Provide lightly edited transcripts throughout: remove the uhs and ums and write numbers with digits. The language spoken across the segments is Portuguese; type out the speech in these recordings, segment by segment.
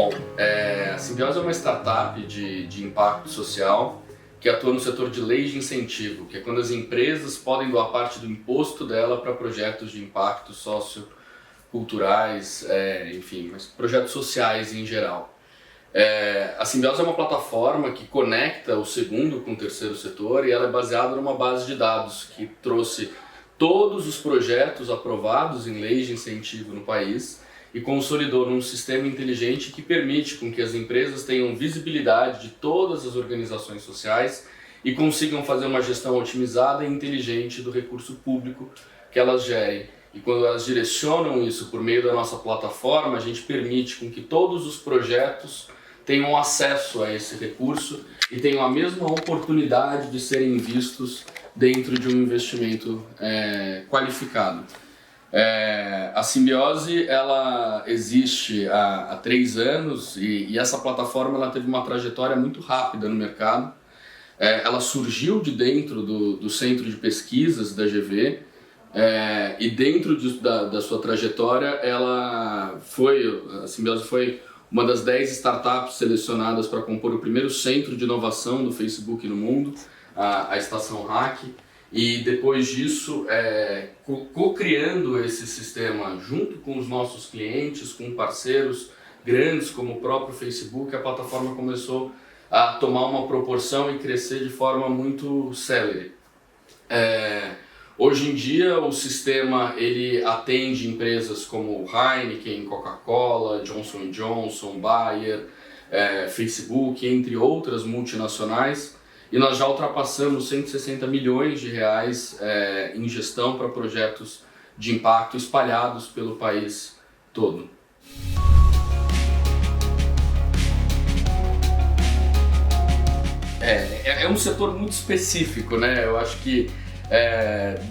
Bom, a Simbiose é uma startup de impacto social que atua no setor de leis de incentivo, que é quando as empresas podem doar parte do imposto dela para projetos de impacto socioculturais, enfim, mas projetos sociais em geral. A Simbiose é uma plataforma que conecta o segundo com o terceiro setor e ela é baseada numa base de dados que trouxe todos os projetos aprovados em leis de incentivo no país e consolidou num sistema inteligente que permite com que as empresas tenham visibilidade de todas as organizações sociais e consigam fazer uma gestão otimizada e inteligente do recurso público que elas gerem. E quando elas direcionam isso por meio da nossa plataforma, a gente permite com que todos os projetos tenham acesso a esse recurso e tenham a mesma oportunidade de serem vistos dentro de um investimento qualificado. A Simbiose ela existe há 3 anos e essa plataforma ela teve uma trajetória muito rápida no mercado. Ela surgiu de dentro do centro de pesquisas da GV e dentro da sua trajetória a Simbiose foi uma das 10 startups selecionadas para compor o primeiro centro de inovação do Facebook no mundo, a Estação Hack. E depois disso, co-criando esse sistema junto com os nossos clientes, com parceiros grandes como o próprio Facebook, a plataforma começou a tomar uma proporção e crescer de forma muito célere. Hoje em dia o sistema ele atende empresas como Heineken, Coca-Cola, Johnson & Johnson, Bayer, Facebook, entre outras multinacionais. E nós já ultrapassamos 160 milhões de reais em gestão para projetos de impacto espalhados pelo país todo. É um setor muito específico, né? Eu acho que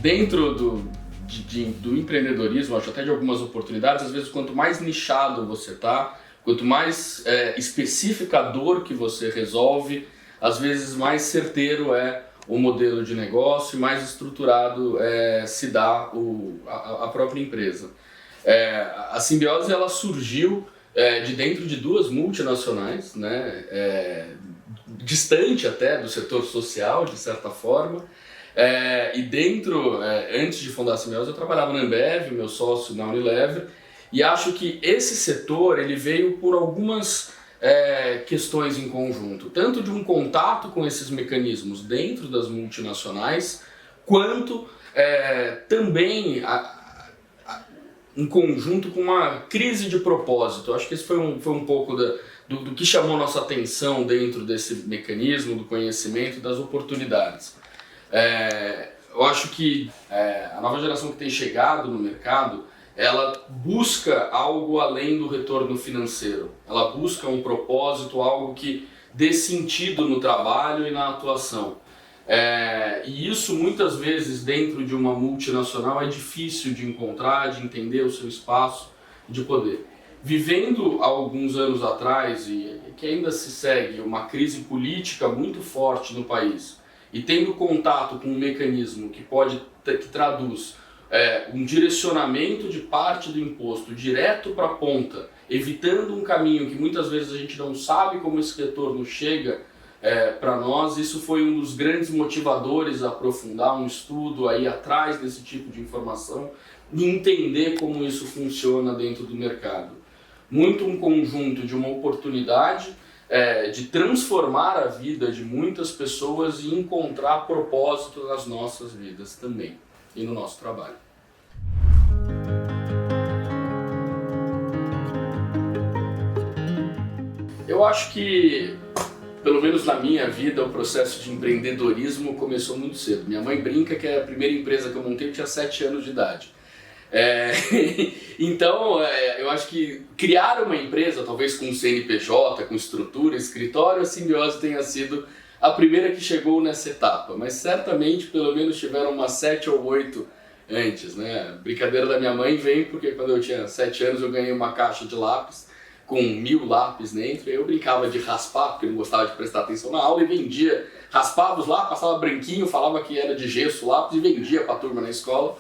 dentro do empreendedorismo, acho até de algumas oportunidades, às vezes quanto mais nichado você está, quanto mais específica a dor que você resolve, às vezes mais certeiro é o modelo de negócio e mais estruturado se dá a própria empresa. A Simbiose ela surgiu de dentro de 2 multinacionais, né? Distante até do setor social, de certa forma. E dentro, antes de fundar a Simbiose, eu trabalhava na Ambev, meu sócio na Unilever, e acho que esse setor ele veio por algumas questões em conjunto, tanto de um contato com esses mecanismos dentro das multinacionais, quanto também em conjunto com uma crise de propósito. Acho que esse foi um pouco do que chamou nossa atenção dentro desse mecanismo, do conhecimento, das oportunidades. Eu acho que a nova geração que tem chegado no mercado, ela busca algo além do retorno financeiro. Ela busca um propósito, algo que dê sentido no trabalho e na atuação. E isso muitas vezes dentro de uma multinacional é difícil de encontrar, de entender o seu espaço, de poder. Vivendo há alguns anos atrás e que ainda se segue uma crise política muito forte no país e tendo contato com um mecanismo que traduz um direcionamento de parte do imposto direto para a ponta, evitando um caminho que muitas vezes a gente não sabe como esse retorno chega para nós, isso foi um dos grandes motivadores a aprofundar um estudo, a ir atrás desse tipo de informação e entender como isso funciona dentro do mercado. Muito um conjunto de uma oportunidade de transformar a vida de muitas pessoas e encontrar propósito nas nossas vidas também e no nosso trabalho. Eu acho que, pelo menos na minha vida, o processo de empreendedorismo começou muito cedo. Minha mãe brinca que a primeira empresa que eu montei eu tinha 7 anos de idade. Então, eu acho que criar uma empresa, talvez com CNPJ, com estrutura, escritório, a Simbiose tenha sido a primeira que chegou nessa etapa, mas certamente pelo menos tiveram umas 7 ou 8 antes, né? A brincadeira da minha mãe vem porque quando eu tinha 7 anos eu ganhei uma caixa de lápis com 1000 lápis dentro, eu brincava de raspar porque eu não gostava de prestar atenção na aula e vendia, raspava os lápis, passava branquinho, falava que era de gesso lápis e vendia para a turma na escola.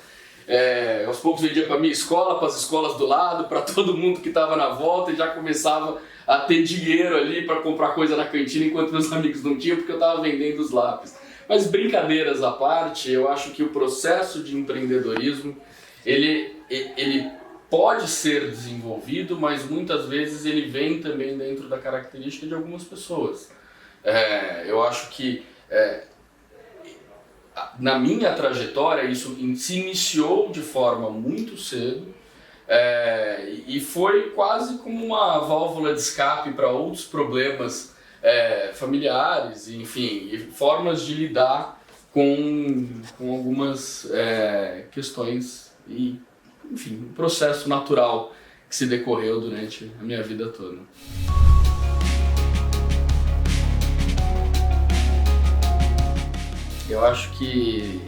aos poucos vendia para minha escola, para as escolas do lado, para todo mundo que estava na volta, e já começava a ter dinheiro ali para comprar coisa na cantina enquanto meus amigos não tinham, porque eu estava vendendo os lápis. Mas brincadeiras à parte, eu acho que o processo de empreendedorismo, ele pode ser desenvolvido, mas muitas vezes ele vem também dentro da característica de algumas pessoas. Eu acho que na minha trajetória isso se iniciou de forma muito cedo, e foi quase como uma válvula de escape para outros problemas familiares, enfim, e formas de lidar com algumas questões e, enfim, um processo natural que se decorreu durante a minha vida toda. Eu acho que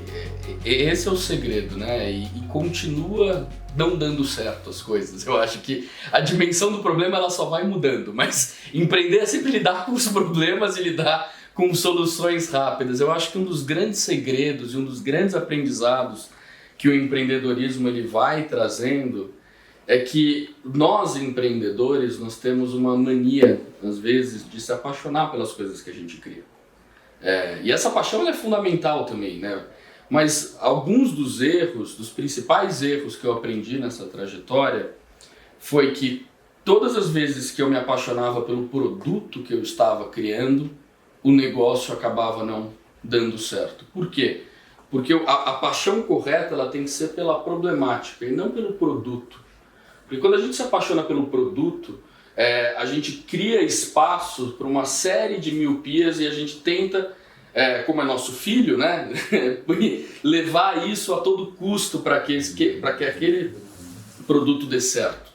esse é o segredo, né? E continua não dando certo as coisas. Eu acho que a dimensão do problema ela só vai mudando, mas empreender é sempre lidar com os problemas e lidar com soluções rápidas. Eu acho que um dos grandes segredos e um dos grandes aprendizados que o empreendedorismo ele vai trazendo é que nós empreendedores nós temos uma mania, às vezes, de se apaixonar pelas coisas que a gente cria. E essa paixão ela é fundamental também, né? Mas alguns dos erros, dos principais erros que eu aprendi nessa trajetória foi que todas as vezes que eu me apaixonava pelo produto que eu estava criando, o negócio acabava não dando certo. Por quê? Porque a paixão correta ela tem que ser pela problemática e não pelo produto. Porque quando a gente se apaixona pelo produto, a gente cria espaço para uma série de miopias e a gente tenta, como é nosso filho, né, levar isso a todo custo para que aquele produto dê certo.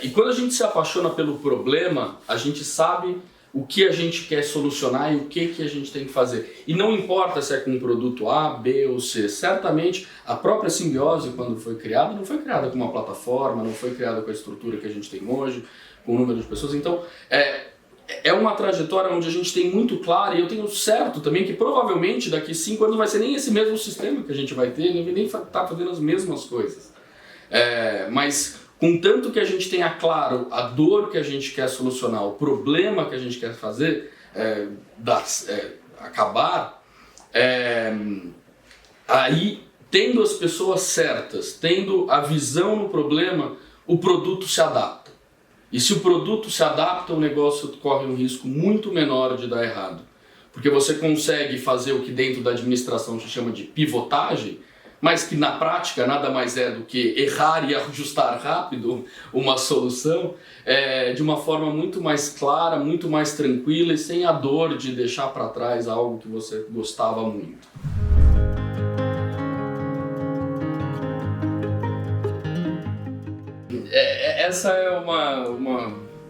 E quando a gente se apaixona pelo problema, a gente sabe o que a gente quer solucionar e o que a gente tem que fazer. E não importa se é com um produto A, B ou C. Certamente, a própria Simbiose, quando foi criada, não foi criada com uma plataforma, não foi criada com a estrutura que a gente tem hoje, com o número de pessoas. Então, é uma trajetória onde a gente tem muito claro, e eu tenho certo também que provavelmente daqui 5 anos não vai ser nem esse mesmo sistema que a gente vai ter, nem estar fazendo as mesmas coisas. Mas contanto que a gente tenha claro a dor que a gente quer solucionar, o problema que a gente quer fazer, acabar, aí, tendo as pessoas certas, tendo a visão no problema, o produto se adapta. E se o produto se adapta, o negócio corre um risco muito menor de dar errado. Porque você consegue fazer o que dentro da administração se chama de pivotagem, mas que na prática nada mais é do que errar e ajustar rápido uma solução de uma forma muito mais clara, muito mais tranquila e sem a dor de deixar para trás algo que você gostava muito. Essa é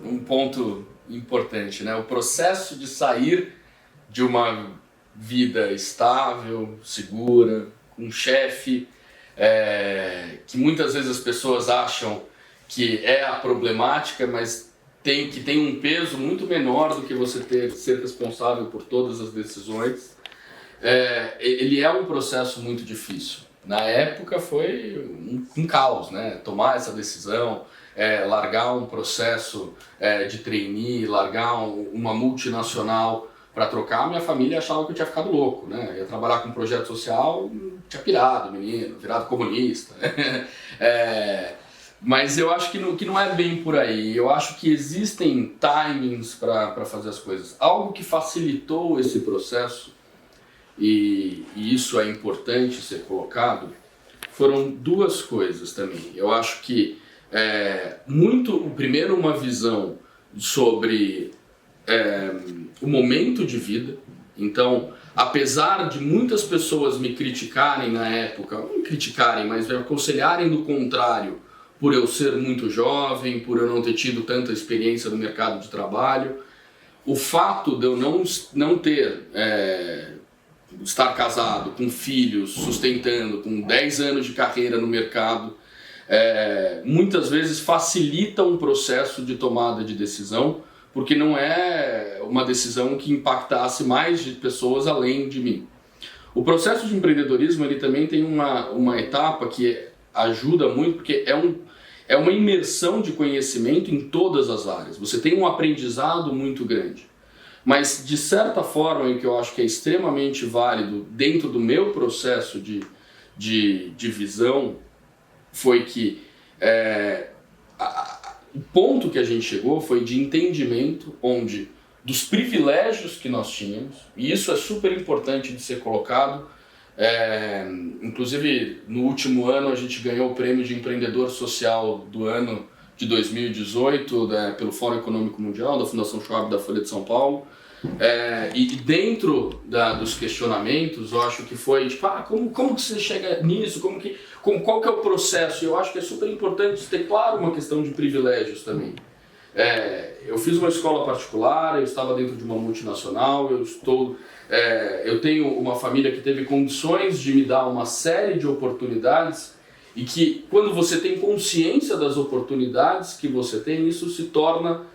um ponto importante, né? O processo de sair de uma vida estável, segura, um chefe que muitas vezes as pessoas acham que é a problemática, mas que tem um peso muito menor do que você ser responsável por todas as decisões. Ele é um processo muito difícil. Na época foi um caos, né? Tomar essa decisão, largar um processo de trainee, largar uma multinacional para trocar, minha família achava que eu tinha ficado louco, né? Eu ia trabalhar com um projeto social, tinha pirado, menino, virado comunista. Mas eu acho que não é bem por aí. Eu acho que existem timings para fazer as coisas. Algo que facilitou esse processo, e isso é importante ser colocado, foram duas coisas também. Eu acho que primeiro uma visão sobre o momento de vida. Então, apesar de muitas pessoas me criticarem na época, não me criticarem, mas me aconselharem do contrário, por eu ser muito jovem, por eu não ter tido tanta experiência no mercado de trabalho, o fato de eu não ter estar casado, com filhos, sustentando, com 10 anos de carreira no mercado, muitas vezes facilita um processo de tomada de decisão, porque não é uma decisão que impactasse mais de pessoas além de mim. O processo de empreendedorismo ele também tem uma etapa que ajuda muito, porque é uma imersão de conhecimento em todas as áreas. Você tem um aprendizado muito grande. Mas, de certa forma, o que eu acho que é extremamente válido dentro do meu processo de visão foi que o ponto que a gente chegou foi de entendimento onde dos privilégios que nós tínhamos, e isso é super importante de ser colocado. Inclusive, no último ano a gente ganhou o prêmio de empreendedor social do ano de 2018 pelo Fórum Econômico Mundial, da Fundação Schwab da Folha de São Paulo. E dentro dos questionamentos, eu acho que foi tipo, como que você chega nisso? Qual que é o processo? E eu acho que é super importante ter claro uma questão de privilégios também. Eu fiz uma escola particular, eu estava dentro de uma multinacional, eu tenho uma família que teve condições de me dar uma série de oportunidades e que quando você tem consciência das oportunidades que você tem, isso se torna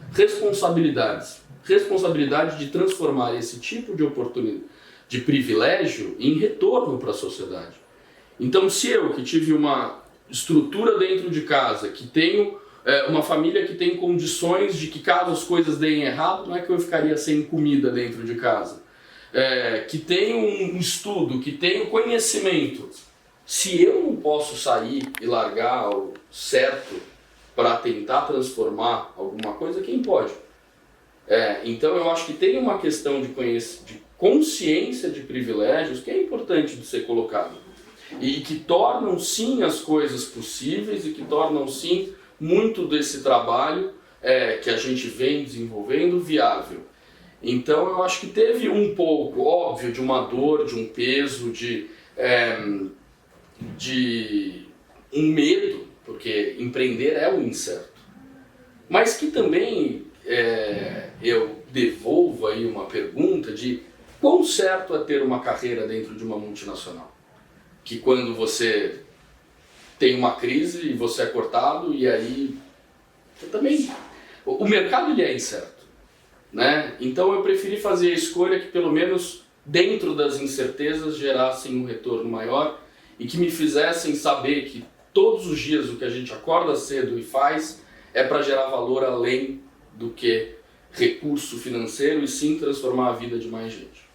responsabilidade de transformar esse tipo de oportunidade, de privilégio, em retorno para a sociedade. Então, se eu que tive uma estrutura dentro de casa, que tenho uma família que tem condições de que caso as coisas deem errado, não é que eu ficaria sem comida dentro de casa, que tenho um estudo, que tenho conhecimento, se eu não posso sair e largar o certo para tentar transformar alguma coisa, quem pode? Então eu acho que tem uma questão de consciência de privilégios que é importante de ser colocado e que tornam sim as coisas possíveis e que tornam sim muito desse trabalho que a gente vem desenvolvendo viável. Então eu acho que teve um pouco, óbvio, de uma dor, de um peso, de um medo, porque empreender é o incerto, mas que também eu devolvo aí uma pergunta de quão certo é ter uma carreira dentro de uma multinacional, que quando você tem uma crise e você é cortado e aí também o mercado ele é incerto, né? Então eu preferi fazer a escolha que pelo menos dentro das incertezas gerassem um retorno maior e que me fizessem saber que todos os dias o que a gente acorda cedo e faz é para gerar valor além do que recurso financeiro e sim transformar a vida de mais gente.